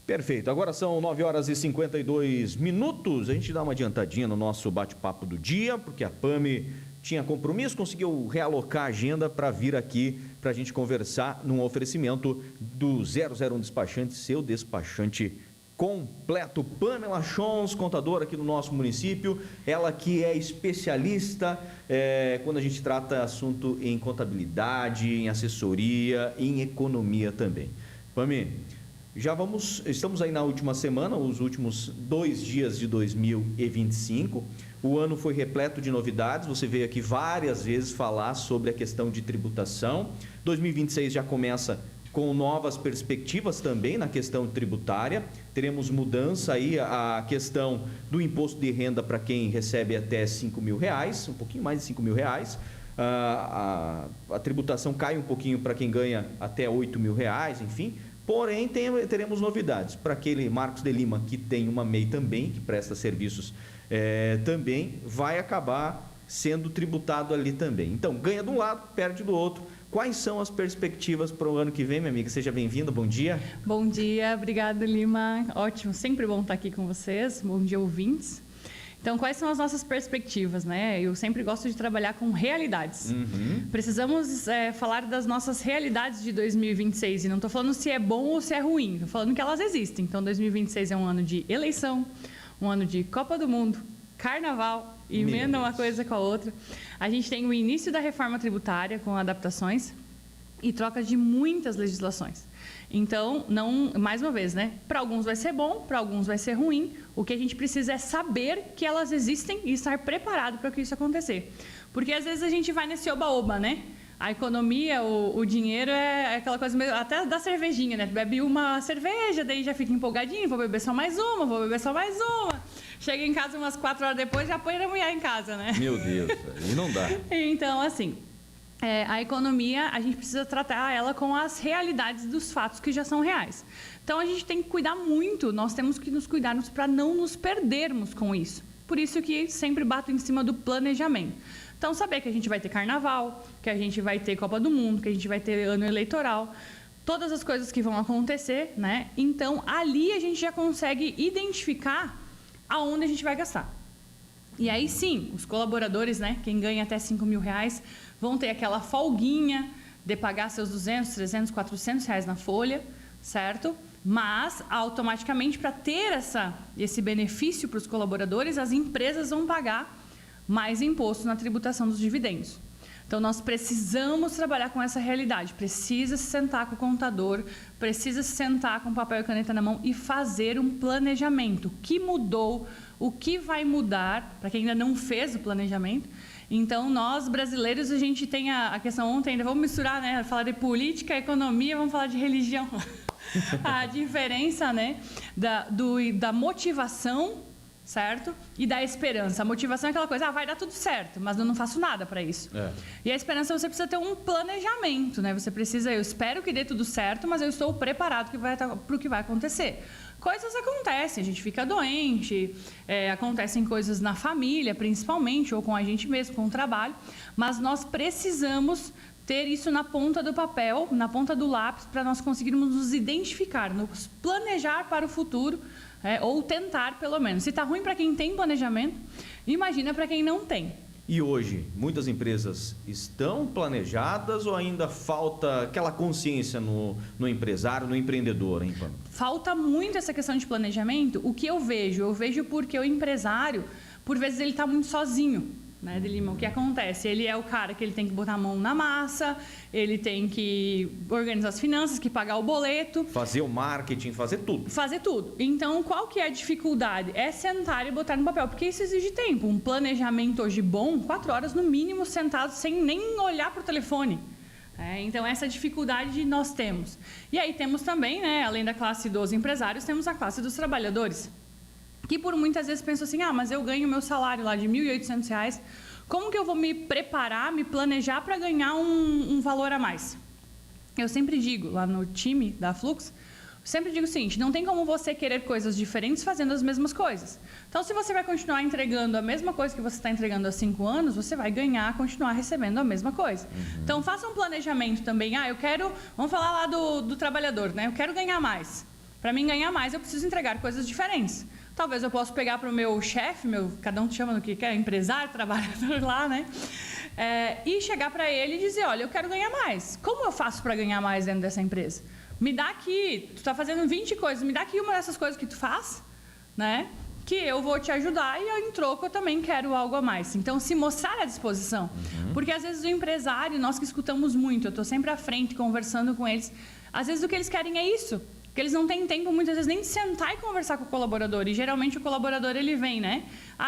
Perfeito. Agora são 9 horas e 52 minutos. A gente dá uma adiantadinha no nosso bate-papo do dia, porque a Pame tinha compromisso, conseguiu realocar a agenda para vir aqui para a gente conversar num oferecimento do 001 Despachante, seu despachante completo. Pamela Chons, contadora aqui no nosso município, ela que é especialista quando a gente trata assunto em contabilidade, em assessoria, em economia também. Pame, estamos aí na última semana, os últimos 2 dias de 2025. O ano foi repleto de novidades, você veio aqui várias vezes falar sobre a questão de tributação. 2026 já começa com novas perspectivas também na questão tributária. Teremos mudança aí, a questão do imposto de renda para quem recebe até R$5.000, um pouquinho mais de R$5.000. A tributação cai um pouquinho para quem ganha até R$8.000, enfim. Porém, teremos novidades. Para aquele Marcos de Lima que tem uma MEI também, que presta serviços também, vai acabar sendo tributado ali também. Então, ganha de um lado, perde do outro. Quais são as perspectivas para o ano que vem, minha amiga? Seja bem-vinda, bom dia. Bom dia, obrigado, Lima. Ótimo, sempre bom estar aqui com vocês. Bom dia, ouvintes. Então, quais são as nossas perspectivas, né? Eu sempre gosto de trabalhar com realidades. Precisamos falar das nossas realidades de 2026. E não estou falando se é bom ou se é ruim, estou falando que elas existem. Então, 2026 é um ano de eleição, um ano de Copa do Mundo, Carnaval, e emenda uma coisa com a outra. A gente tem o início da reforma tributária com adaptações e troca de muitas legislações. Então, mais uma vez, né? Para alguns vai ser bom, para alguns vai ser ruim. O que a gente precisa é saber que elas existem e estar preparado para que isso acontecer. Porque às vezes a gente vai nesse oba-oba, né? A economia, o dinheiro é aquela coisa meio, até da cervejinha, né? Bebe uma cerveja, daí já fica empolgadinho, vou beber só mais uma, vou beber só mais uma. Chega em casa umas 4 horas depois, já põe a mulher em casa, né? Meu Deus, aí não dá. Então, assim, a economia, a gente precisa tratar ela com as realidades dos fatos que já são reais. Então, a gente tem que cuidar muito, nós temos que nos cuidarmos para não nos perdermos com isso. Por isso que sempre bato em cima do planejamento. Então, saber que a gente vai ter carnaval, que a gente vai ter Copa do Mundo, que a gente vai ter ano eleitoral, todas as coisas que vão acontecer, né? Então, ali a gente já consegue identificar aonde a gente vai gastar. E aí sim, os colaboradores, né, quem ganha até R$5.000, vão ter aquela folguinha de pagar seus R$200, R$300, R$400 na folha, certo? Mas, automaticamente, para ter esse benefício para os colaboradores, as empresas vão pagar mais imposto na tributação dos dividendos. Então, nós precisamos trabalhar com essa realidade. Precisa se sentar com o contador, precisa se sentar com papel e caneta na mão e fazer um planejamento. O que mudou, o que vai mudar, para quem ainda não fez o planejamento. Então, nós brasileiros, a gente tem a questão ontem, ainda vamos misturar, né? Falar de política, economia, vamos falar de religião. A diferença, né, da motivação, certo? E da esperança. A motivação é aquela coisa, vai dar tudo certo, mas eu não faço nada para isso. E a esperança, você precisa ter um planejamento, né? Você precisa, eu espero que dê tudo certo, mas eu estou preparado para o que vai acontecer. Coisas acontecem, a gente fica doente, acontecem coisas na família, principalmente, ou com a gente mesmo, com o trabalho, mas nós precisamos ter isso na ponta do papel, na ponta do lápis, para nós conseguirmos nos identificar, nos planejar para o futuro, ou tentar, pelo menos. Se está ruim para quem tem planejamento, imagina para quem não tem. E hoje, muitas empresas estão planejadas ou ainda falta aquela consciência no empresário, no empreendedor, hein, Pamela? Falta muito essa questão de planejamento. O que eu vejo? Eu vejo porque o empresário, por vezes, ele está muito sozinho. Né, de Lima, o que acontece? Ele é o cara que ele tem que botar a mão na massa, ele tem que organizar as finanças, que pagar o boleto. Fazer o marketing, fazer tudo. Fazer tudo. Então, qual que é a dificuldade? É sentar e botar no papel, porque isso exige tempo. Um planejamento hoje bom, 4 horas no mínimo sentado, sem nem olhar para o telefone. Então, essa dificuldade nós temos. E aí temos também, né, além da classe dos empresários, temos a classe dos trabalhadores, que por muitas vezes pensam assim, mas eu ganho meu salário lá de R$1.800, como que eu vou me preparar, me planejar para ganhar um valor a mais? Eu sempre digo, lá no time da Flux, sempre digo o seguinte, não tem como você querer coisas diferentes fazendo as mesmas coisas. Então, se você vai continuar entregando a mesma coisa que você está entregando há 5 anos, você vai continuar recebendo a mesma coisa. Então, faça um planejamento também. Vamos falar lá do trabalhador, né? Eu quero ganhar mais. Para mim ganhar mais, eu preciso entregar coisas diferentes. Talvez eu possa pegar para o meu chefe, cada um chama no que quer, empresário, trabalhador lá, né? E chegar para ele e dizer, olha, eu quero ganhar mais. Como eu faço para ganhar mais dentro dessa empresa? Me dá aqui, tu está fazendo 20 coisas, me dá aqui uma dessas coisas que tu faz, né? Que eu vou te ajudar e em troco eu também quero algo a mais. Então, se mostrar à disposição. Porque às vezes o empresário, nós que escutamos muito, eu estou sempre à frente conversando com eles, às vezes o que eles querem é isso. Porque eles não têm tempo, muitas vezes, nem de sentar e conversar com o colaborador. E, geralmente, o colaborador, ele vem, né?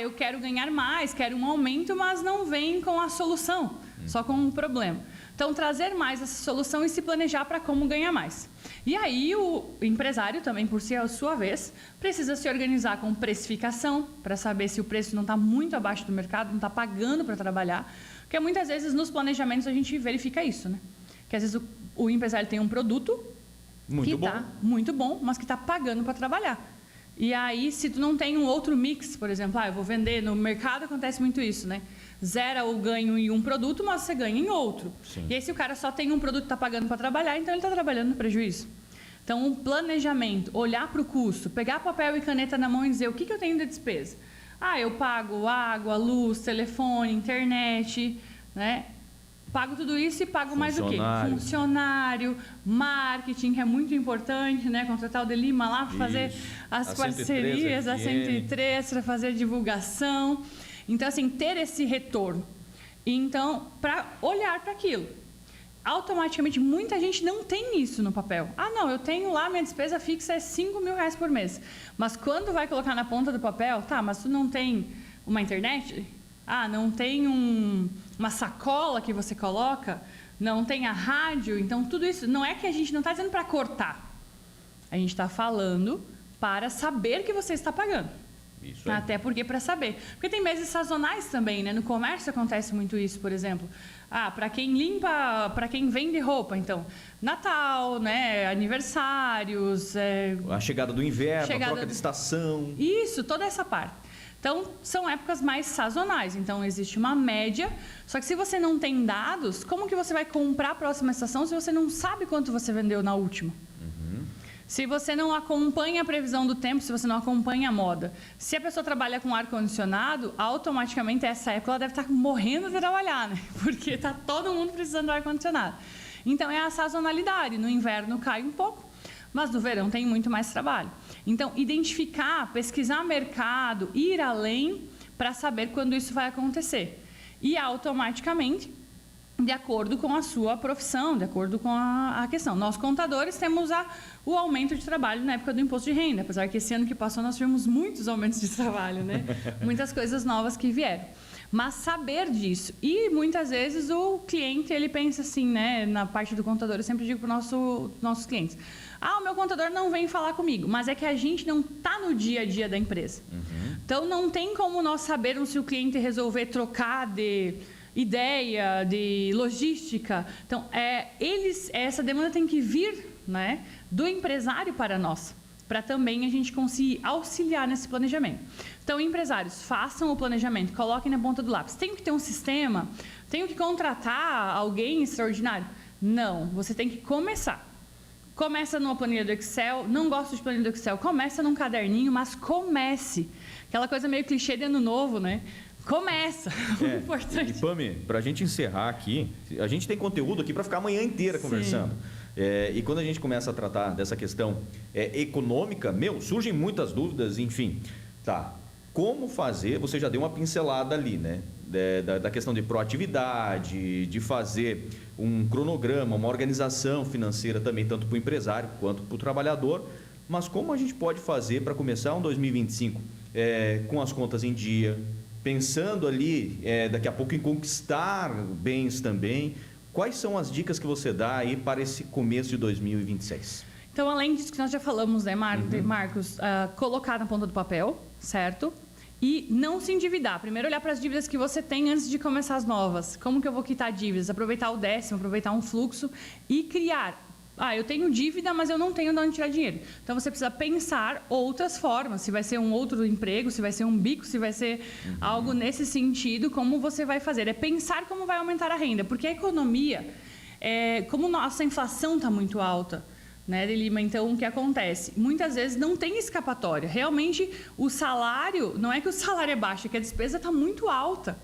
Eu quero ganhar mais, quero um aumento, mas não vem com a solução, só com um problema. Então, trazer mais essa solução e se planejar para como ganhar mais. E aí, o empresário também, por sua vez, precisa se organizar com precificação, para saber se o preço não está muito abaixo do mercado, não está pagando para trabalhar. Porque, muitas vezes, nos planejamentos, a gente verifica isso, né? Que, às vezes, o empresário tem um produto que está muito bom, mas que está pagando para trabalhar. E aí, se tu não tem um outro mix, por exemplo, eu vou vender, no mercado acontece muito isso, né? Zera o ganho em um produto, mas você ganha em outro. Sim. E aí, se o cara só tem um produto e está pagando para trabalhar, então ele está trabalhando no prejuízo. Então, o planejamento, olhar para o custo, pegar papel e caneta na mão e dizer o que eu tenho de despesa. Eu pago água, luz, telefone, internet, né? Pago tudo isso e pago mais o quê? Funcionário, marketing, que é muito importante, né? Contratar o de Lima lá para fazer as parcerias, a 103, para fazer divulgação. Então, assim, ter esse retorno. Então, para olhar para aquilo. Automaticamente, muita gente não tem isso no papel. Não, eu tenho lá, minha despesa fixa é R$5.000 por mês. Mas quando vai colocar na ponta do papel, mas tu não tem uma internet? Não tem uma sacola que você coloca, não tem a rádio, então tudo isso, não é que a gente não está dizendo para cortar, a gente está falando para saber que você está pagando. Isso aí. Até porque para saber. Porque tem meses sazonais também, né? No comércio acontece muito isso, por exemplo. Para quem limpa, para quem vende roupa, então, Natal, né? Aniversários. A chegada do inverno, a troca de estação. Isso, toda essa parte. Então, são épocas mais sazonais. Então, existe uma média. Só que se você não tem dados, como que você vai comprar a próxima estação se você não sabe quanto você vendeu na última? Se você não acompanha a previsão do tempo, se você não acompanha a moda. Se a pessoa trabalha com ar-condicionado, automaticamente, essa época, ela deve estar morrendo de trabalhar, né? Porque está todo mundo precisando do ar-condicionado. Então, é a sazonalidade. No inverno cai um pouco, mas no verão tem muito mais trabalho. Então, identificar, pesquisar mercado, ir além para saber quando isso vai acontecer. E automaticamente, de acordo com a sua profissão, de acordo com a questão. Nós, contadores, temos o aumento de trabalho na época do imposto de renda, apesar que esse ano que passou nós tivemos muitos aumentos de trabalho, né? Muitas coisas novas que vieram. Mas saber disso. E muitas vezes o cliente, ele pensa assim, né? Na parte do contador, eu sempre digo para os nossos clientes: o meu contador não vem falar comigo, mas é que a gente não está no dia a dia da empresa. Então, não tem como nós sabermos se o cliente resolver trocar de ideia, de logística. Então, essa demanda tem que vir, né, do empresário para nós, para também a gente conseguir auxiliar nesse planejamento. Então, empresários, façam o planejamento, coloquem na ponta do lápis. Tenho que ter um sistema? Tenho que contratar alguém extraordinário? Não, você tem que começar. Começa numa planilha do Excel, não gosto de planilha do Excel, começa num caderninho, mas comece. Aquela coisa meio clichê de ano novo, né? Começa, importante. E Pami, para a gente encerrar aqui, a gente tem conteúdo aqui para ficar a manhã inteira conversando. E quando a gente começa a tratar dessa questão econômica, surgem muitas dúvidas, enfim. Como fazer, você já deu uma pincelada ali, né? Da questão de proatividade, de fazer um cronograma, uma organização financeira também, tanto para o empresário quanto para o trabalhador. Mas como a gente pode fazer para começar um 2025 com as contas em dia, pensando ali daqui a pouco em conquistar bens também? Quais são as dicas que você dá aí para esse começo de 2026? Então, além disso que nós já falamos, né, Marcos, colocar na ponta do papel, certo? E não se endividar. Primeiro, olhar para as dívidas que você tem antes de começar as novas. Como que eu vou quitar dívidas? Aproveitar o 10º, aproveitar um fluxo e criar. Eu tenho dívida, mas eu não tenho de onde tirar dinheiro. Então, você precisa pensar outras formas. Se vai ser um outro emprego, se vai ser um bico, se vai ser algo nesse sentido, como você vai fazer. É pensar como vai aumentar a renda. Porque a economia, como nossa inflação está muito alta, né, de Lima? Então, o que acontece? Muitas vezes não tem escapatória. Realmente, o salário, não é que o salário é baixo, é que a despesa está muito alta.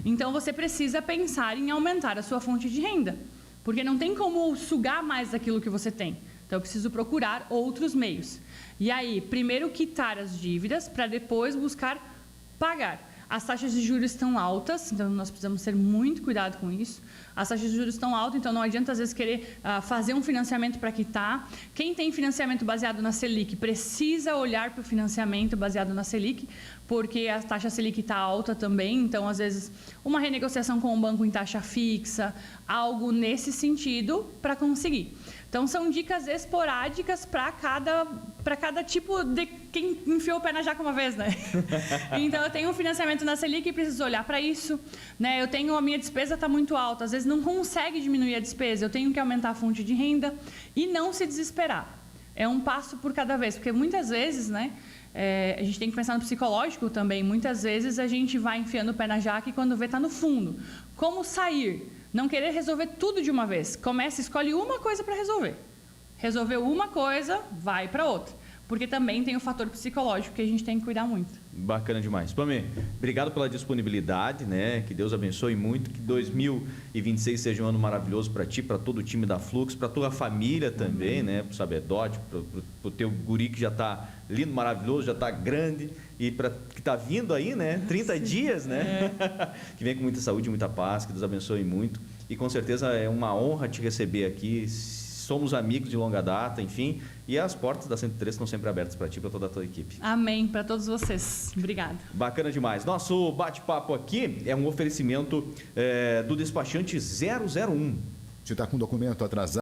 Então, você precisa pensar em aumentar a sua fonte de renda, porque não tem como sugar mais daquilo que você tem. Então, eu preciso procurar outros meios. E aí, primeiro quitar as dívidas, para depois buscar pagar. As taxas de juros estão altas, então nós precisamos ter muito cuidado com isso. As taxas de juros estão altas, então não adianta às vezes querer fazer um financiamento para quitar. Quem tem financiamento baseado na Selic precisa olhar para o financiamento baseado na Selic, porque a taxa Selic está alta também, então às vezes uma renegociação com o banco em taxa fixa, algo nesse sentido para conseguir. Então, são dicas esporádicas para cada tipo de quem enfiou o pé na jaca uma vez, né? Então, eu tenho um financiamento na Selic e preciso olhar para isso, né? A minha despesa está muito alta, às vezes não consegue diminuir a despesa, eu tenho que aumentar a fonte de renda e não se desesperar. É um passo por cada vez, porque muitas vezes, né? A gente tem que pensar no psicológico também. Muitas vezes a gente vai enfiando o pé na jaca e quando vê, está no fundo. Como sair? Não querer resolver tudo de uma vez. Começa, escolhe uma coisa para resolver. Resolveu uma coisa, vai para outra. Porque também tem o fator psicológico que a gente tem que cuidar muito. Bacana demais. Pamê, obrigado pela disponibilidade, né? Que Deus abençoe muito, que 2026 seja um ano maravilhoso para ti, para todo o time da Flux, para tua família também, né? Para o Sabedote, para o teu guri que já está lindo, maravilhoso, já está grande e para que está vindo aí, né? 30 Sim. dias, né? Que vem com muita saúde, muita paz, que Deus abençoe muito. E com certeza é uma honra te receber aqui. Somos amigos de longa data, enfim, e as portas da 103 estão sempre abertas para ti e para toda a tua equipe. Amém, para todos vocês. Obrigada. Bacana demais. Nosso bate-papo aqui é um oferecimento do despachante 001. Se está com documento atrasado,